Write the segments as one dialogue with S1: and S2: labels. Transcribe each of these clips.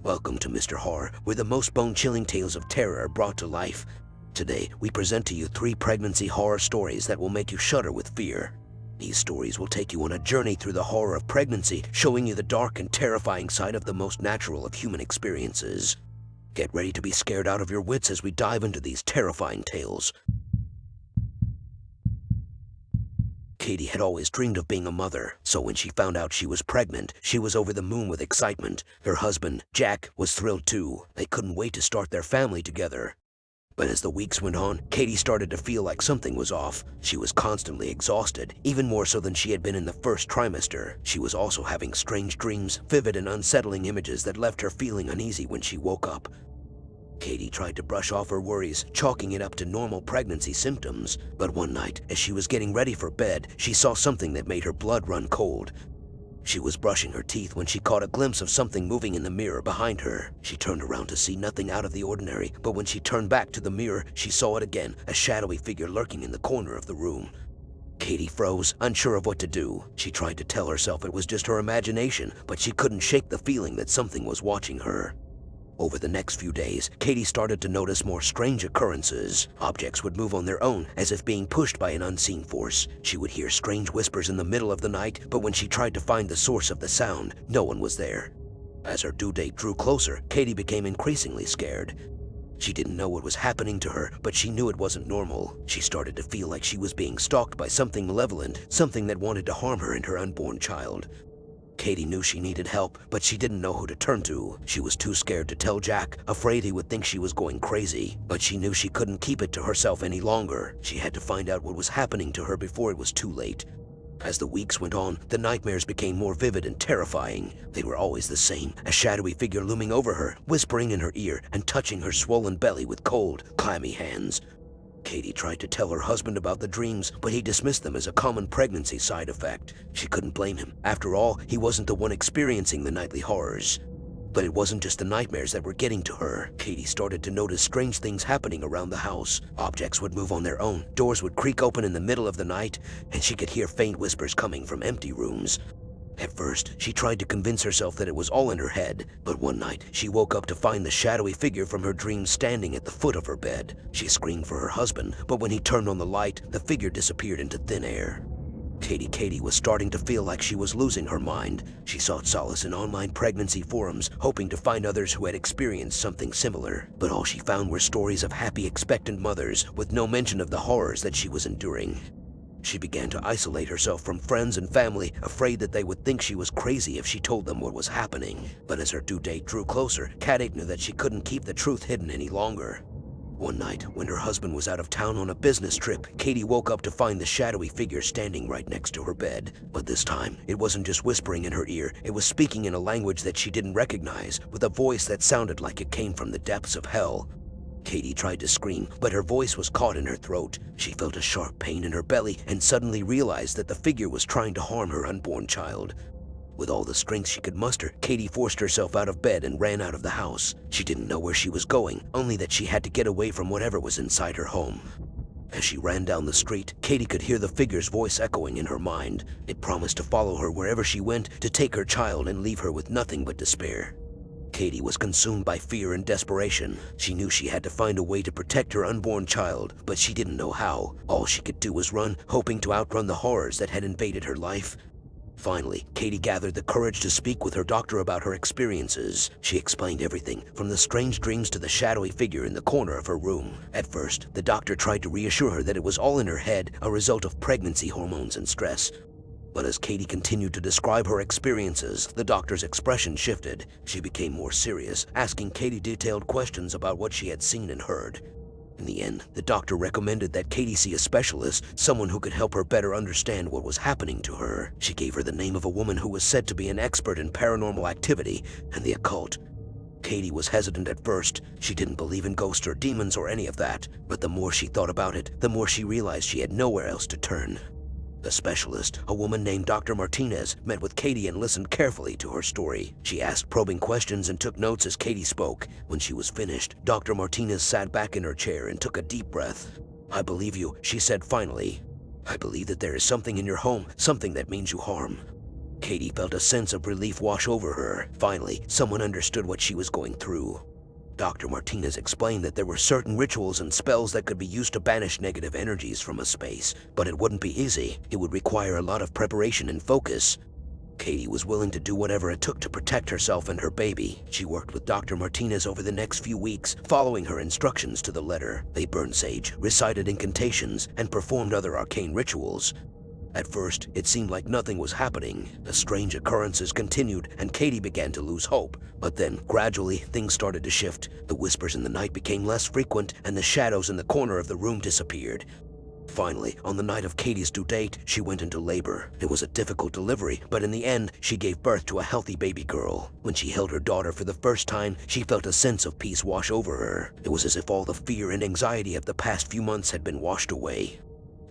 S1: Welcome to Mr. Horror, where the most bone-chilling tales of terror are brought to life. Today, we present to you 3 pregnancy horror stories that will make you shudder with fear. These stories will take you on a journey through the horror of pregnancy, showing you the dark and terrifying side of the most natural of human experiences. Get ready to be scared out of your wits as we dive into these terrifying tales. Katie had always dreamed of being a mother, so when she found out she was pregnant, she was over the moon with excitement. Her husband, Jack, was thrilled too. They couldn't wait to start their family together. But as the weeks went on, Katie started to feel like something was off. She was constantly exhausted, even more so than she had been in the first trimester. She was also having strange dreams, vivid and unsettling images that left her feeling uneasy when she woke up. Katie tried to brush off her worries, chalking it up to normal pregnancy symptoms. But one night, as she was getting ready for bed, she saw something that made her blood run cold. She was brushing her teeth when she caught a glimpse of something moving in the mirror behind her. She turned around to see nothing out of the ordinary, but when she turned back to the mirror, she saw it again, a shadowy figure lurking in the corner of the room. Katie froze, unsure of what to do. She tried to tell herself it was just her imagination, but she couldn't shake the feeling that something was watching her. Over the next few days, Katie started to notice more strange occurrences. Objects would move on their own, as if being pushed by an unseen force. She would hear strange whispers in the middle of the night, but when she tried to find the source of the sound, no one was there. As her due date drew closer, Katie became increasingly scared. She didn't know what was happening to her, but she knew it wasn't normal. She started to feel like she was being stalked by something malevolent, something that wanted to harm her and her unborn child. Katie knew she needed help, but she didn't know who to turn to. She was too scared to tell Jack, afraid he would think she was going crazy. But she knew she couldn't keep it to herself any longer. She had to find out what was happening to her before it was too late. As the weeks went on, the nightmares became more vivid and terrifying. They were always the same, a shadowy figure looming over her, whispering in her ear and touching her swollen belly with cold, clammy hands. Katie tried to tell her husband about the dreams, but he dismissed them as a common pregnancy side effect. She couldn't blame him. After all, he wasn't the one experiencing the nightly horrors. But it wasn't just the nightmares that were getting to her. Katie started to notice strange things happening around the house. Objects would move on their own, doors would creak open in the middle of the night, and she could hear faint whispers coming from empty rooms. At first, she tried to convince herself that it was all in her head, but one night, she woke up to find the shadowy figure from her dreams standing at the foot of her bed. She screamed for her husband, but when he turned on the light, the figure disappeared into thin air. Katie was starting to feel like she was losing her mind. She sought solace in online pregnancy forums, hoping to find others who had experienced something similar. But all she found were stories of happy, expectant mothers, with no mention of the horrors that she was enduring. She began to isolate herself from friends and family, afraid that they would think she was crazy if she told them what was happening. But as her due date drew closer, Katie knew that she couldn't keep the truth hidden any longer. One night, when her husband was out of town on a business trip, Katie woke up to find the shadowy figure standing right next to her bed. But this time, it wasn't just whispering in her ear, it was speaking in a language that she didn't recognize, with a voice that sounded like it came from the depths of hell. Katie tried to scream, but her voice was caught in her throat. She felt a sharp pain in her belly and suddenly realized that the figure was trying to harm her unborn child. With all the strength she could muster, Katie forced herself out of bed and ran out of the house. She didn't know where she was going, only that she had to get away from whatever was inside her home. As she ran down the street, Katie could hear the figure's voice echoing in her mind. It promised to follow her wherever she went, to take her child and leave her with nothing but despair. Katie was consumed by fear and desperation. She knew she had to find a way to protect her unborn child, but she didn't know how. All she could do was run, hoping to outrun the horrors that had invaded her life. Finally, Katie gathered the courage to speak with her doctor about her experiences. She explained everything, from the strange dreams to the shadowy figure in the corner of her room. At first, the doctor tried to reassure her that it was all in her head, a result of pregnancy hormones and stress. But as Katie continued to describe her experiences, the doctor's expression shifted. She became more serious, asking Katie detailed questions about what she had seen and heard. In the end, the doctor recommended that Katie see a specialist, someone who could help her better understand what was happening to her. She gave her the name of a woman who was said to be an expert in paranormal activity and the occult. Katie was hesitant at first. She didn't believe in ghosts or demons or any of that, but the more she thought about it, the more she realized she had nowhere else to turn. The specialist, a woman named Dr. Martinez, met with Katie and listened carefully to her story. She asked probing questions and took notes as Katie spoke. When she was finished, Dr. Martinez sat back in her chair and took a deep breath. "I believe you," she said finally. "I believe that there is something in your home, something that means you harm." Katie felt a sense of relief wash over her. Finally, someone understood what she was going through. Dr. Martinez explained that there were certain rituals and spells that could be used to banish negative energies from a space, but it wouldn't be easy. It would require a lot of preparation and focus. Katie was willing to do whatever it took to protect herself and her baby. She worked with Dr. Martinez over the next few weeks, following her instructions to the letter. They burned sage, recited incantations, and performed other arcane rituals. At first, it seemed like nothing was happening. The strange occurrences continued, and Katie began to lose hope. But then, gradually, things started to shift. The whispers in the night became less frequent, and the shadows in the corner of the room disappeared. Finally, on the night of Katie's due date, she went into labor. It was a difficult delivery, but in the end, she gave birth to a healthy baby girl. When she held her daughter for the first time, she felt a sense of peace wash over her. It was as if all the fear and anxiety of the past few months had been washed away.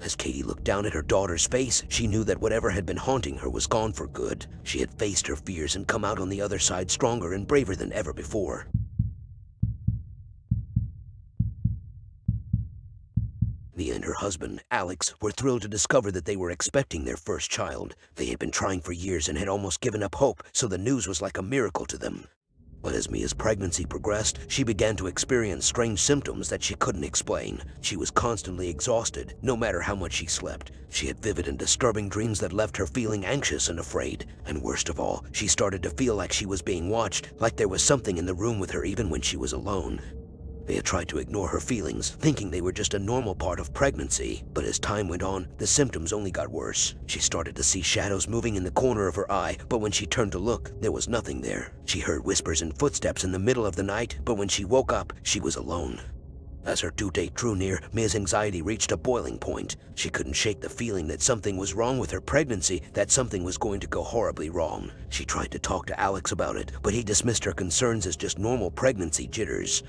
S1: As Katie looked down at her daughter's face, she knew that whatever had been haunting her was gone for good. She had faced her fears and come out on the other side stronger and braver than ever before. Mia and her husband, Alex, were thrilled to discover that they were expecting their first child. They had been trying for years and had almost given up hope, so the news was like a miracle to them. But as Mia's pregnancy progressed, she began to experience strange symptoms that she couldn't explain. She was constantly exhausted, no matter how much she slept. She had vivid and disturbing dreams that left her feeling anxious and afraid. And worst of all, she started to feel like she was being watched, like there was something in the room with her even when she was alone. Mia tried to ignore her feelings, thinking they were just a normal part of pregnancy. But as time went on, the symptoms only got worse. She started to see shadows moving in the corner of her eye, but when she turned to look, there was nothing there. She heard whispers and footsteps in the middle of the night, but when she woke up, she was alone. As her due date drew near, Mia's anxiety reached a boiling point. She couldn't shake the feeling that something was wrong with her pregnancy, that something was going to go horribly wrong. She tried to talk to Alex about it, but he dismissed her concerns as just normal pregnancy jitters.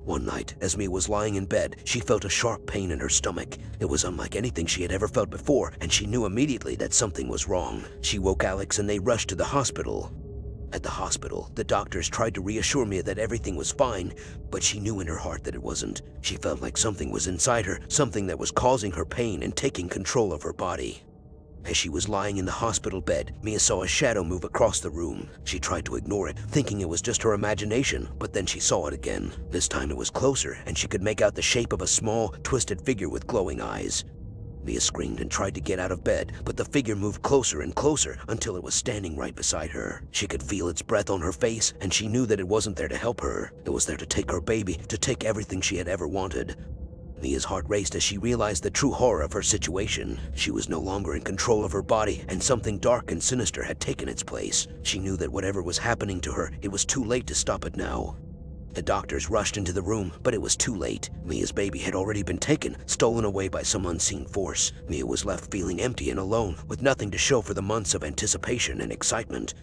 S1: One night, as Mia was lying in bed, she felt a sharp pain in her stomach. It was unlike anything she had ever felt before, and she knew immediately that something was wrong. She woke Alex and they rushed to the hospital. At the hospital, the doctors tried to reassure Mia that everything was fine, but she knew in her heart that it wasn't. She felt like something was inside her, something that was causing her pain and taking control of her body. As she was lying in the hospital bed, Mia saw a shadow move across the room. She tried to ignore it, thinking it was just her imagination, but then she saw it again. This time it was closer, and she could make out the shape of a small, twisted figure with glowing eyes. Mia screamed and tried to get out of bed, but the figure moved closer and closer until it was standing right beside her. She could feel its breath on her face, and she knew that it wasn't there to help her. It was there to take her baby, to take everything she had ever wanted. Mia's heart raced as she realized the true horror of her situation. She was no longer in control of her body, and something dark and sinister had taken its place. She knew that whatever was happening to her, it was too late to stop it now. The doctors rushed into the room, but it was too late. Mia's baby had already been taken, stolen away by some unseen force. Mia was left feeling empty and alone, with nothing to show for the months of anticipation and excitement.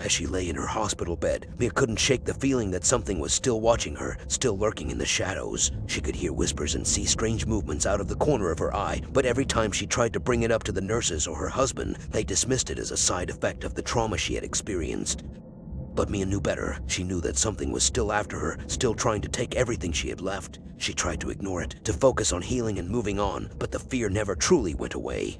S1: As she lay in her hospital bed, Mia couldn't shake the feeling that something was still watching her, still lurking in the shadows. She could hear whispers and see strange movements out of the corner of her eye, but every time she tried to bring it up to the nurses or her husband, they dismissed it as a side effect of the trauma she had experienced. But Mia knew better. She knew that something was still after her, still trying to take everything she had left. She tried to ignore it, to focus on healing and moving on, but the fear never truly went away.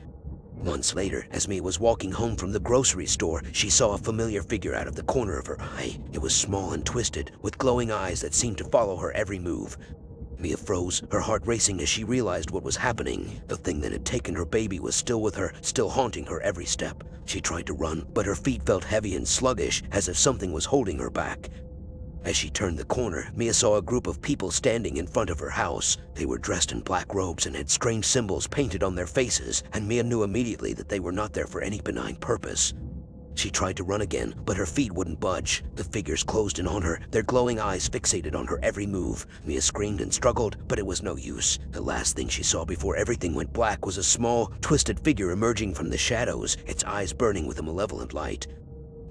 S1: Months later, as Mia was walking home from the grocery store, she saw a familiar figure out of the corner of her eye. It was small and twisted, with glowing eyes that seemed to follow her every move. Mia froze, her heart racing as she realized what was happening. The thing that had taken her baby was still with her, still haunting her every step. She tried to run, but her feet felt heavy and sluggish, as if something was holding her back. As she turned the corner, Mia saw a group of people standing in front of her house. They were dressed in black robes and had strange symbols painted on their faces, and Mia knew immediately that they were not there for any benign purpose. She tried to run again, but her feet wouldn't budge. The figures closed in on her, their glowing eyes fixated on her every move. Mia screamed and struggled, but it was no use. The last thing she saw before everything went black was a small, twisted figure emerging from the shadows, its eyes burning with a malevolent light.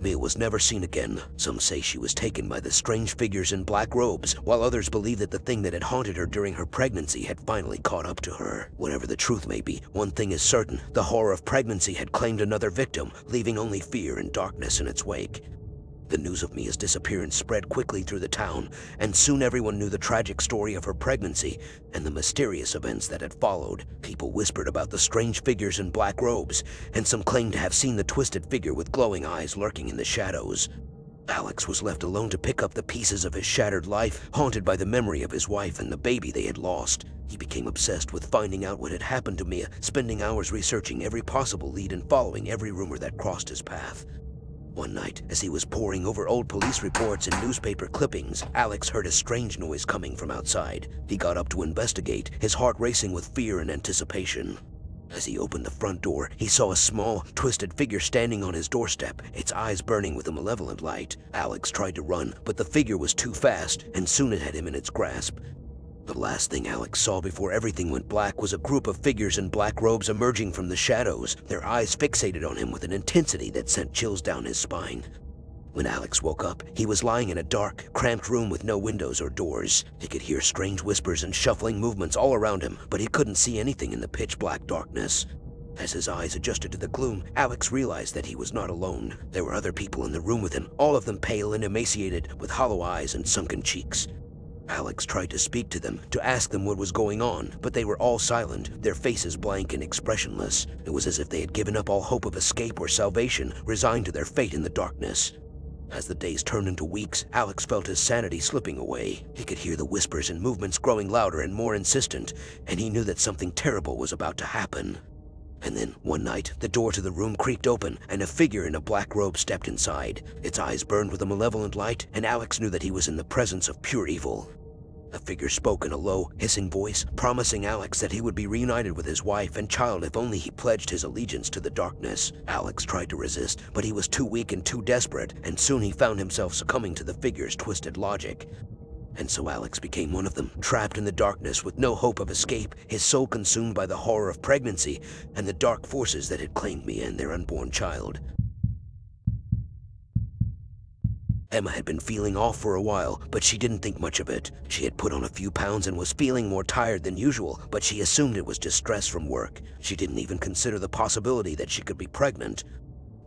S1: Mia was never seen again. Some say she was taken by the strange figures in black robes, while others believe that the thing that had haunted her during her pregnancy had finally caught up to her. Whatever the truth may be, one thing is certain: the horror of pregnancy had claimed another victim, leaving only fear and darkness in its wake. The news of Mia's disappearance spread quickly through the town, and soon everyone knew the tragic story of her pregnancy and the mysterious events that had followed. People whispered about the strange figures in black robes, and some claimed to have seen the twisted figure with glowing eyes lurking in the shadows. Alex was left alone to pick up the pieces of his shattered life, haunted by the memory of his wife and the baby they had lost. He became obsessed with finding out what had happened to Mia, spending hours researching every possible lead and following every rumor that crossed his path. One night, as he was poring over old police reports and newspaper clippings, Alex heard a strange noise coming from outside. He got up to investigate, his heart racing with fear and anticipation. As he opened the front door, he saw a small, twisted figure standing on his doorstep, its eyes burning with a malevolent light. Alex tried to run, but the figure was too fast, and soon it had him in its grasp. The last thing Alex saw before everything went black was a group of figures in black robes emerging from the shadows, their eyes fixated on him with an intensity that sent chills down his spine. When Alex woke up, he was lying in a dark, cramped room with no windows or doors. He could hear strange whispers and shuffling movements all around him, but he couldn't see anything in the pitch-black darkness. As his eyes adjusted to the gloom, Alex realized that he was not alone. There were other people in the room with him, all of them pale and emaciated, with hollow eyes and sunken cheeks. Alex tried to speak to them, to ask them what was going on, but they were all silent, their faces blank and expressionless. It was as if they had given up all hope of escape or salvation, resigned to their fate in the darkness. As the days turned into weeks, Alex felt his sanity slipping away. He could hear the whispers and movements growing louder and more insistent, and he knew that something terrible was about to happen. And then, one night, the door to the room creaked open, and a figure in a black robe stepped inside. Its eyes burned with a malevolent light, and Alex knew that he was in the presence of pure evil. The figure spoke in a low, hissing voice, promising Alex that he would be reunited with his wife and child if only he pledged his allegiance to the darkness. Alex tried to resist, but he was too weak and too desperate, and soon he found himself succumbing to the figure's twisted logic. And so Alex became one of them, trapped in the darkness with no hope of escape, his soul consumed by the horror of pregnancy and the dark forces that had claimed Mia and their unborn child. Emma had been feeling off for a while, but she didn't think much of it. She had put on a few pounds and was feeling more tired than usual, but she assumed it was just stress from work. She didn't even consider the possibility that she could be pregnant.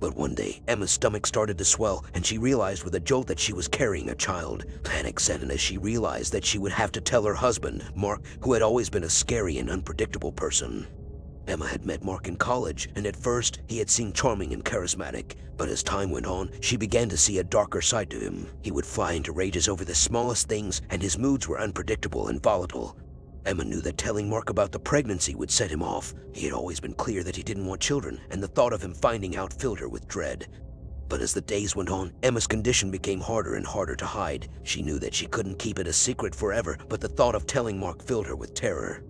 S1: But one day, Emma's stomach started to swell, and she realized with a jolt that she was carrying a child. Panic set in as she realized that she would have to tell her husband, Mark, who had always been a scary and unpredictable person. Emma had met Mark in college, and at first, he had seemed charming and charismatic. But as time went on, she began to see a darker side to him. He would fly into rages over the smallest things, and his moods were unpredictable and volatile. Emma knew that telling Mark about the pregnancy would set him off. He had always been clear that he didn't want children, and the thought of him finding out filled her with dread. But as the days went on, Emma's condition became harder and harder to hide. She knew that she couldn't keep it a secret forever, but the thought of telling Mark filled her with terror.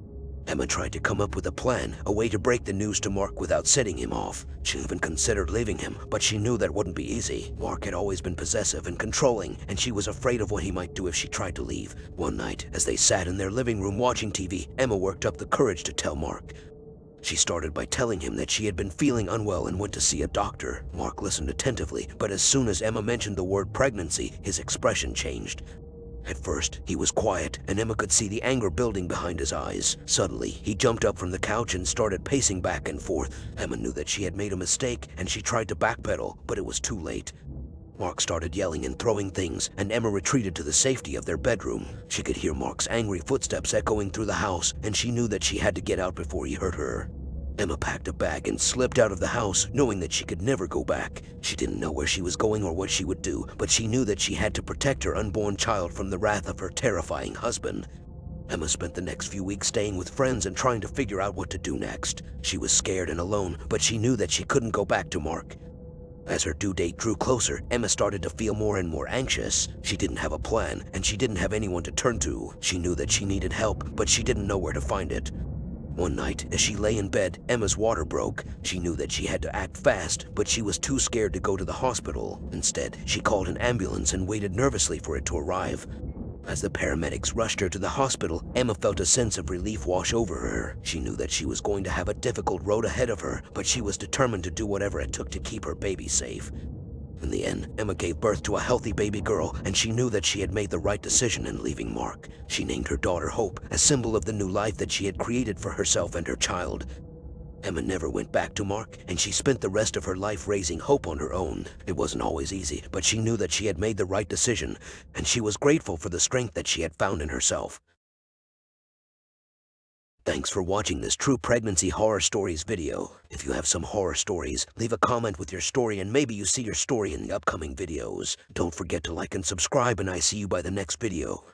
S1: Emma tried to come up with a plan, a way to break the news to Mark without setting him off. She even considered leaving him, but she knew that wouldn't be easy. Mark had always been possessive and controlling, and she was afraid of what he might do if she tried to leave. One night, as they sat in their living room watching TV, Emma worked up the courage to tell Mark. She started by telling him that she had been feeling unwell and went to see a doctor. Mark listened attentively, but as soon as Emma mentioned the word pregnancy, his expression changed. At first, he was quiet, and Emma could see the anger building behind his eyes. Suddenly, he jumped up from the couch and started pacing back and forth. Emma knew that she had made a mistake, and she tried to backpedal, but it was too late. Mark started yelling and throwing things, and Emma retreated to the safety of their bedroom. She could hear Mark's angry footsteps echoing through the house, and she knew that she had to get out before he hurt her. Emma packed a bag and slipped out of the house, knowing that she could never go back. She didn't know where she was going or what she would do, but she knew that she had to protect her unborn child from the wrath of her terrifying husband. Emma spent the next few weeks staying with friends and trying to figure out what to do next. She was scared and alone, but she knew that she couldn't go back to Mark. As her due date drew closer, Emma started to feel more and more anxious. She didn't have a plan, and she didn't have anyone to turn to. She knew that she needed help, but she didn't know where to find it. One night, as she lay in bed, Emma's water broke. She knew that she had to act fast, but she was too scared to go to the hospital. Instead, she called an ambulance and waited nervously for it to arrive. As the paramedics rushed her to the hospital, Emma felt a sense of relief wash over her. She knew that she was going to have a difficult road ahead of her, but she was determined to do whatever it took to keep her baby safe. In the end, Emma gave birth to a healthy baby girl, and she knew that she had made the right decision in leaving Mark. She named her daughter Hope, a symbol of the new life that she had created for herself and her child. Emma never went back to Mark, and she spent the rest of her life raising hope on her own. It wasn't always easy, but she knew that she had made the right decision, and she was grateful for the strength that she had found in herself. Thanks for watching this True Pregnancy Horror Stories video. If you have some horror stories, leave a comment with your story and maybe you see your story in the upcoming videos. Don't forget to like and subscribe, and I see you by the next video.